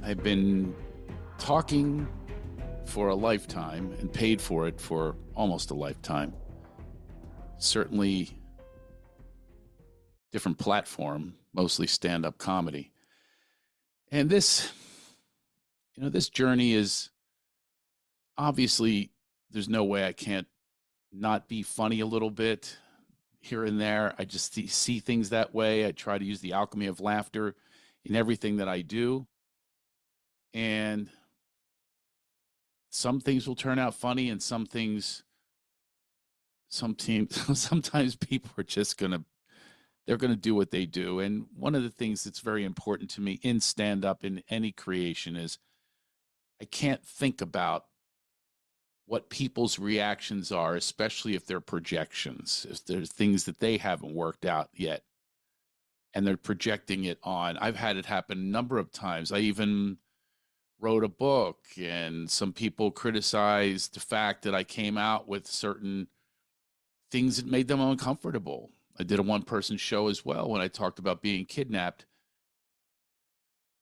I've been talking for a lifetime and paid for it for almost a lifetime. Certainly different platform, mostly stand-up comedy. And this journey is obviously there's no way I can't not be funny a little bit here and there. I just see things that way. I try to use the alchemy of laughter in everything that I do. And some things will turn out funny and sometimes people are just they're gonna do what they do. And one of the things that's very important to me in stand-up in any creation is I can't think about what people's reactions are, especially if they're projections, if there's things that they haven't worked out yet and they're projecting it on. I've had it happen a number of times. I even wrote a book and some people criticized the fact that I came out with certain things that made them uncomfortable. I did a one-person show as well when I talked about being kidnapped.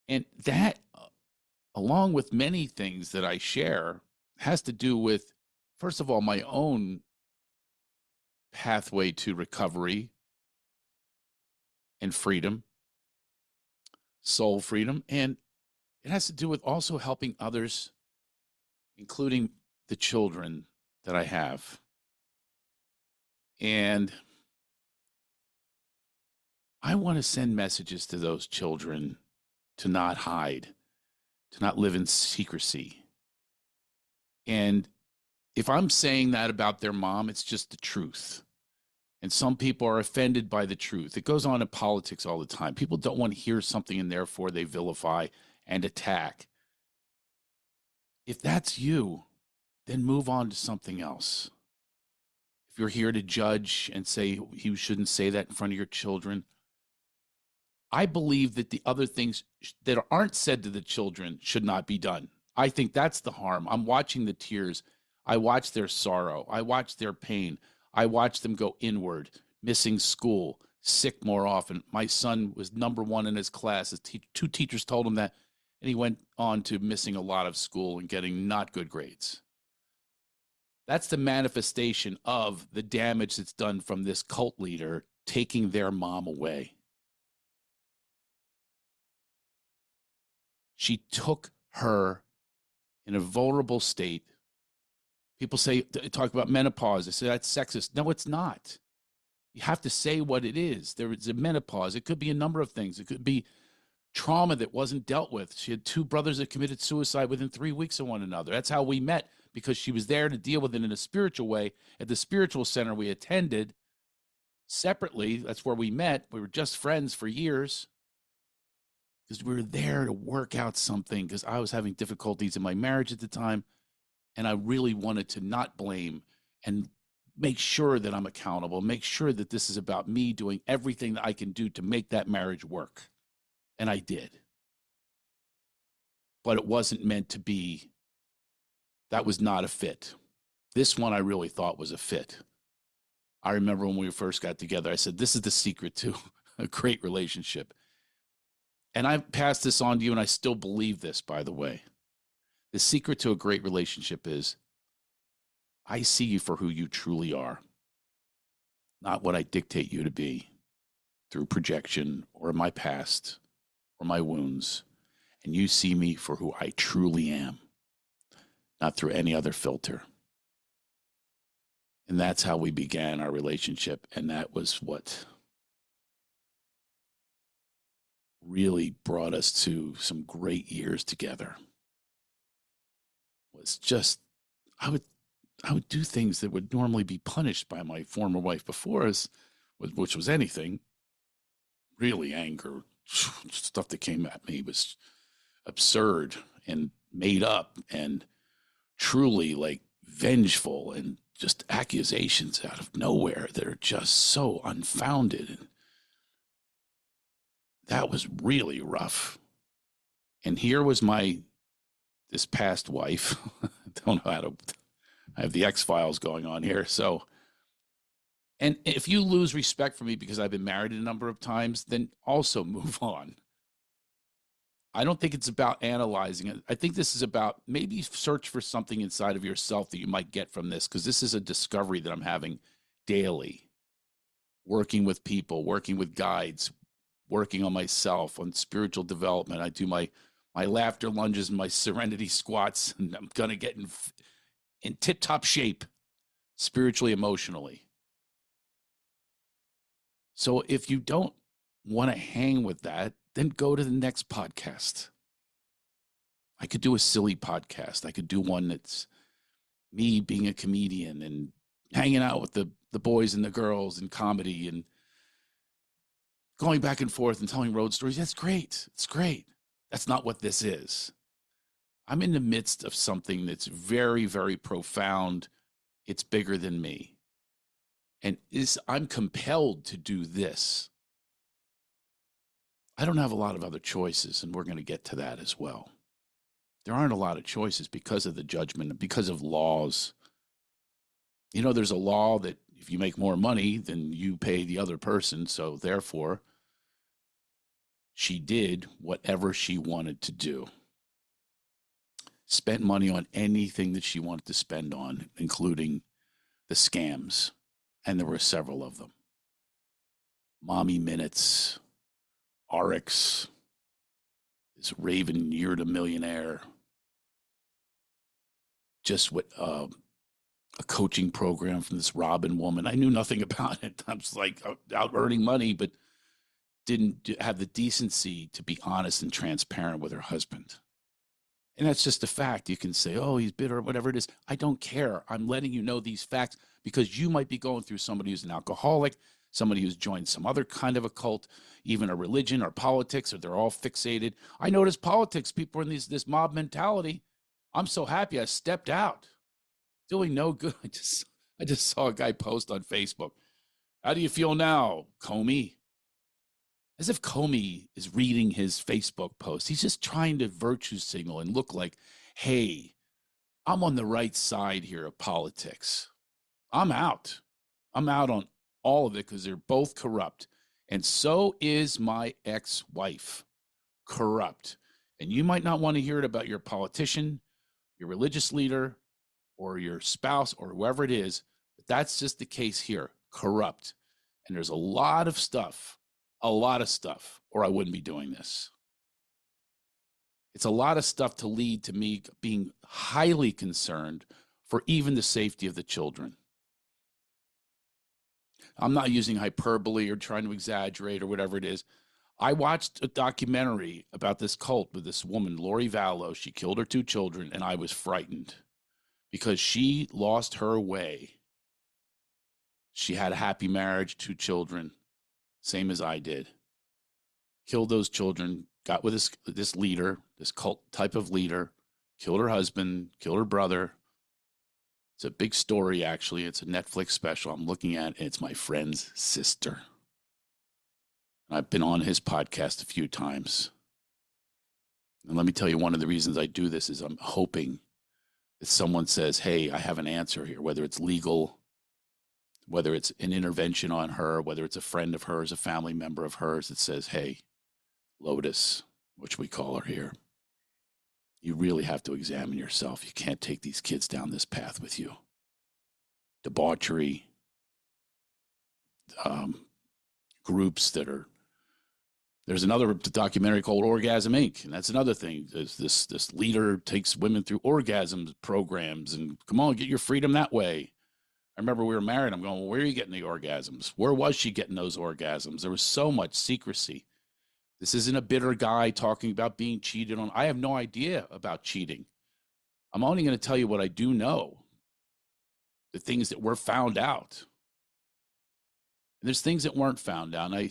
And that, along with many things that I share, has to do with, first of all, my own pathway to recovery and freedom, soul freedom. And it has to do with also helping others, including the children that I have. And I want to send messages to those children to not hide, to not live in secrecy. And if I'm saying that about their mom, it's just the truth. And some people are offended by the truth. It goes on in politics all the time. People don't want to hear something and therefore they vilify and attack. If that's you, then move on to something else. If you're here to judge and say you shouldn't say that in front of your children, I believe that the other things that aren't said to the children should not be done. I think that's the harm. I'm watching the tears. I watch their sorrow. I watch their pain. I watch them go inward, missing school, sick more often. My son was number one in his class. His two teachers told him that, and he went on to missing a lot of school and getting not good grades. That's the manifestation of the damage that's done from this cult leader taking their mom away. She took her in a vulnerable state. People talk about menopause. They say that's sexist. No, it's not. You have to say what it is. There is a menopause. It could be a number of things. It could be trauma that wasn't dealt with. She had two brothers that committed suicide within 3 weeks of one another. That's how we met, because she was there to deal with it in a spiritual way at the spiritual center we attended separately. That's where we met. We were just friends for years because we were there to work out something, because I was having difficulties in my marriage at the time. And I really wanted to not blame and make sure that I'm accountable, make sure that this is about me doing everything that I can do to make that marriage work. And I did. But it wasn't meant to be. That was not a fit. This one I really thought was a fit. I remember when we first got together, I said, this is the secret to a great relationship. And I've passed this on to you, and I still believe this, by the way. The secret to a great relationship is I see you for who you truly are, not what I dictate you to be through projection or my past or my wounds. And you see me for who I truly am, not through any other filter. And that's how we began our relationship. And that was what really brought us to some great years together. Was just, I would do things that would normally be punished by my former wife before us, which was anything. Really, anger, stuff that came at me was absurd and made up and truly like vengeful, and just accusations out of nowhere that are just so unfounded. And that was really rough. And here was this past wife. I don't know how to, I have the X-Files going on here. So, and if you lose respect for me because I've been married a number of times, then also move on. I don't think it's about analyzing it. I think this is about maybe search for something inside of yourself that you might get from this, because this is a discovery that I'm having daily, working with people, working with guides, working on myself, on spiritual development. I do my laughter lunges and my serenity squats, and I'm gonna get in tip-top shape spiritually, emotionally. So if you don't want to hang with that, then go to the next podcast. I could do a silly podcast. I could do one that's me being a comedian and hanging out with the boys and the girls and comedy and going back and forth and telling road stories. That's great. It's great. That's not what this is. I'm in the midst of something that's very, very profound. It's bigger than me. And I'm compelled to do this. I don't have a lot of other choices, and we're going to get to that as well. There aren't a lot of choices because of the judgment and because of laws. You know, there's a law that if you make more money, then you pay the other person. So therefore, she did whatever she wanted to do. Spent money on anything that she wanted to spend on, including the scams. And there were several of them. Mommy Minutes, RX, this Raven Year to Millionaire, just what a coaching program from this Robin woman. I knew nothing about it. I was like out earning money, but didn't have the decency to be honest and transparent with her husband. And that's just a fact. You can say, oh, he's bitter or whatever it is. I don't care. I'm letting you know these facts because you might be going through somebody who's an alcoholic, somebody who's joined some other kind of a cult, even a religion or politics, or they're all fixated. I notice politics, people are in this mob mentality. I'm so happy I stepped out. Doing no good. I just saw a guy post on Facebook. How do you feel now, Comey? As if Comey is reading his Facebook post. He's just trying to virtue signal and look like, hey, I'm on the right side here of politics. I'm out. I'm out on all of it because they're both corrupt. And so is my ex-wife, corrupt. And you might not want to hear it about your politician, your religious leader, or your spouse, or whoever it is. But that's just the case here, corrupt. And there's a lot of stuff, or I wouldn't be doing this. It's a lot of stuff to lead to me being highly concerned for even the safety of the children. I'm not using hyperbole or trying to exaggerate or whatever it is. I watched a documentary about this cult with this woman, Lori Vallow. She killed her 2 children, and I was frightened because she lost her way. She had a happy marriage, 2 children, same as I did. Killed those children, got with this leader, this cult type of leader, killed her husband, killed her brother. It's a big story, actually. It's a Netflix special I'm looking at. It's my friend's sister. I've been on his podcast a few times. And let me tell you, one of the reasons I do this is I'm hoping that someone says, hey, I have an answer here, whether it's legal, whether it's an intervention on her, whether it's a friend of hers, a family member of hers that says, hey, Lotus, which we call her here, you really have to examine yourself. You can't take these kids down this path with you. Debauchery, groups that are, there's another documentary called Orgasm Inc., and that's another thing. This leader takes women through orgasm programs, and come on, get your freedom that way. I remember we were married. I'm going, well, where are you getting the orgasms? Where was she getting those orgasms? There was so much secrecy. This isn't a bitter guy talking about being cheated on. I have no idea about cheating. I'm only going to tell you what I do know, the things that were found out. And there's things that weren't found out. And I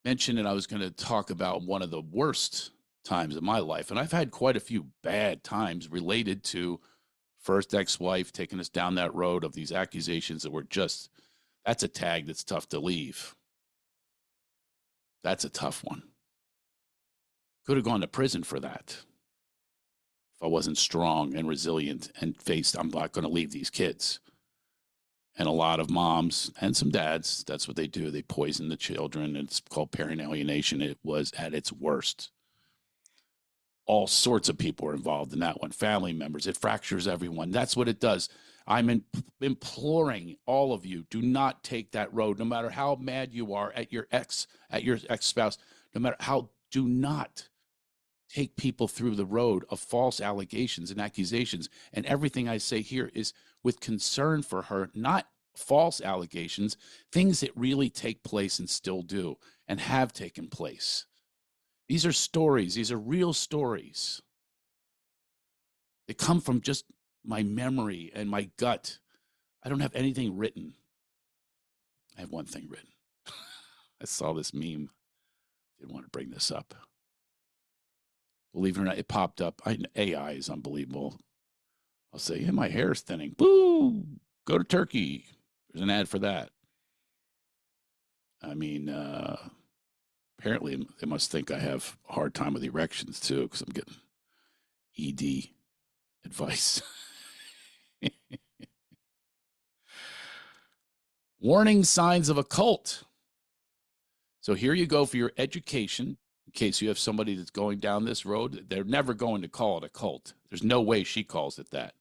mentioned that I was going to talk about one of the worst times of my life. And I've had quite a few bad times related to first ex-wife taking us down that road of these accusations that were just, that's a tag that's tough to leave. That's a tough one. Could have gone to prison for that if I wasn't strong and resilient and faced, I'm not going to leave these kids. And a lot of moms and some dads, that's what they do. They poison the children. It's called parent alienation. It was at its worst. all sorts of people are involved in that one, family members. It fractures everyone. That's what it does. I'm imploring all of you, do not take that road, no matter how mad you are at your ex-spouse, no matter how, do not take people through the road of false allegations and accusations. And everything I say here is with concern for her, not false allegations, things that really take place and still do and have taken place. These are stories. These are real stories. They come from just my memory and my gut. I don't have anything written. I have one thing written. I saw this meme. Didn't want to bring this up. Believe it or not, it popped up. AI is unbelievable. I'll say, yeah, my hair is thinning. Boo! Go to Turkey. There's an ad for that. I mean, apparently they must think I have a hard time with erections too, because I'm getting ED advice. Warning signs of a cult. So here you go for your education. In case you have somebody that's going down this road, they're never going to call it a cult. There's no way she calls it that.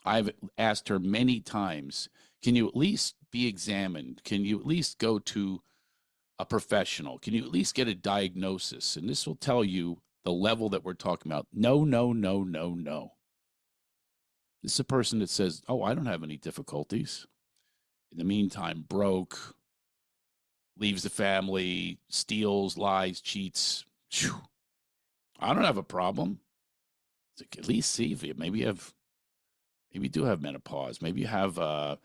I've asked her many times, can you at least be examined? Can you at least go to a professional? Can you at least get a diagnosis? And this will tell you the level that we're talking about. No, no, no, no, no. This is a person that says, oh, I don't have any difficulties. In the meantime, broke, leaves the family, steals, lies, cheats. Whew. I don't have a problem. So at least see if you maybe you do have menopause. Maybe you have a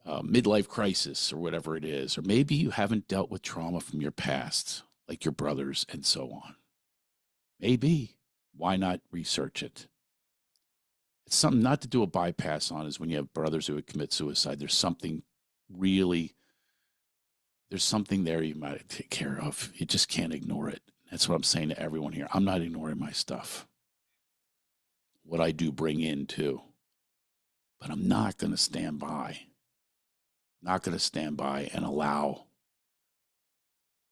midlife crisis or whatever it is. Or maybe you haven't dealt with trauma from your past, like your brothers and so on. Maybe. Why not research it? It's something not to do a bypass on is when you have brothers who would commit suicide. There's something there you might take care of. You just can't ignore it. That's what I'm saying to everyone here. I'm not ignoring my stuff. What I do bring in too. But I'm not going to stand by. Not going to stand by and allow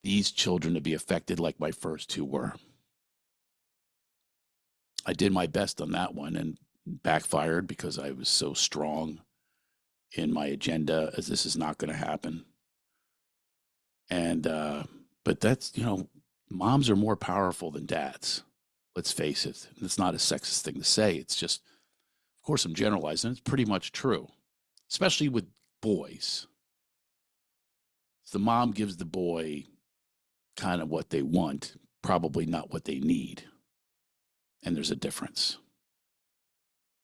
these children to be affected like my first two were. I did my best on that one and backfired because I was so strong in my agenda as this is not going to happen. And, but that's, moms are more powerful than dads. Let's face it. And it's not a sexist thing to say. It's just, of course, I'm generalizing. It's pretty much true, especially with boys. The mom gives the boy kind of what they want, probably not what they need. And there's a difference.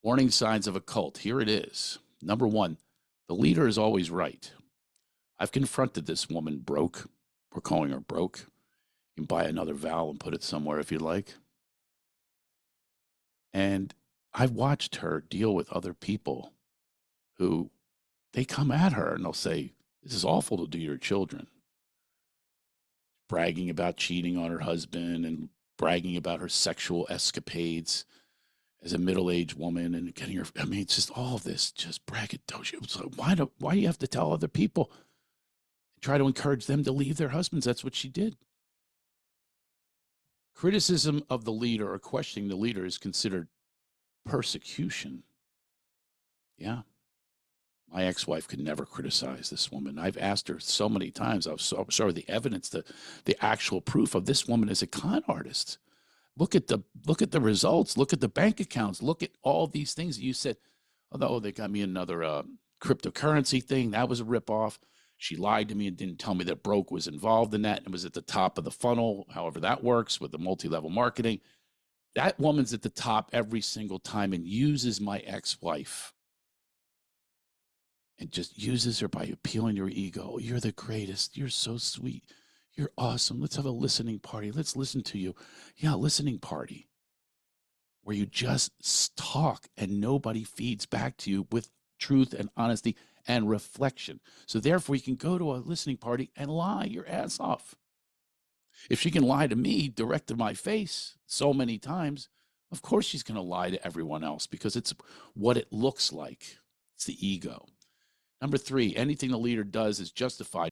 Warning signs of a cult. Here it is. Number one, the leader is always right. I've confronted this woman broke. We're calling her broke. You can buy another vowel and put it somewhere if you like. And I've watched her deal with other people who they come at her and they'll say, this is awful to do to your children. Bragging about cheating on her husband and bragging about her sexual escapades as a middle-aged woman and getting her, it's just all of this, just braggadocio. So why do you have to tell other people? Try to encourage them to leave their husbands. That's what she did. Criticism of the leader or questioning the leader is considered persecution. Yeah. My ex-wife could never criticize this woman. I've asked her so many times. I was sorry, the evidence, the actual proof of this woman is a con artist. Look at the results. Look at the bank accounts. Look at all these things that you said. Oh, they got me another cryptocurrency thing. That was a ripoff. She lied to me and didn't tell me that broke was involved in that and was at the top of the funnel, however that works with the multi-level marketing. That woman's at the top every single time and uses my ex-wife and just uses her by appealing to her ego. Oh, you're the greatest. You're so sweet. You're awesome. Let's have a listening party. Let's listen to you. Yeah, listening party where you just talk and nobody feeds back to you with truth and honesty and reflection. So therefore, you can go to a listening party and lie your ass off. If she can lie to me direct to my face so many times, of course she's going to lie to everyone else because it's what it looks like. It's the ego. Number three, anything the leader does is justified.